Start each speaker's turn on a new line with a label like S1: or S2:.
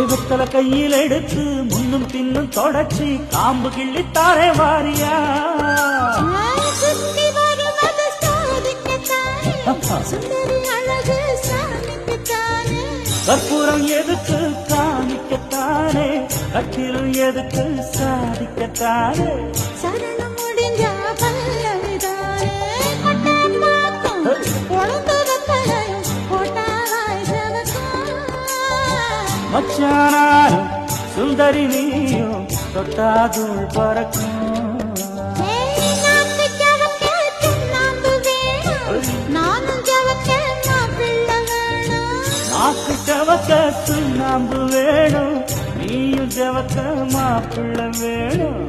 S1: வெத்தல கையில் எடுத்து முன்னும் பின்னும் தொடச்சி காம்பு கிள்ளி தாரே வாரியா கற்பூரம் எதுக்கு காணிக்கத்தானே கட்டிலும் எதுக்கு சாதிக்கத்தானே
S2: சரணம் முடிஞ்ச பல்லவிதானே
S1: மச்சானாரும் சுந்தரி நீயும் தொட்டாதுள் பறக்கும் நாக்கு செவக்க சுண்ணாம்பு வேணும் நீயும் செவக்க மாப்பிள்ள வேணும்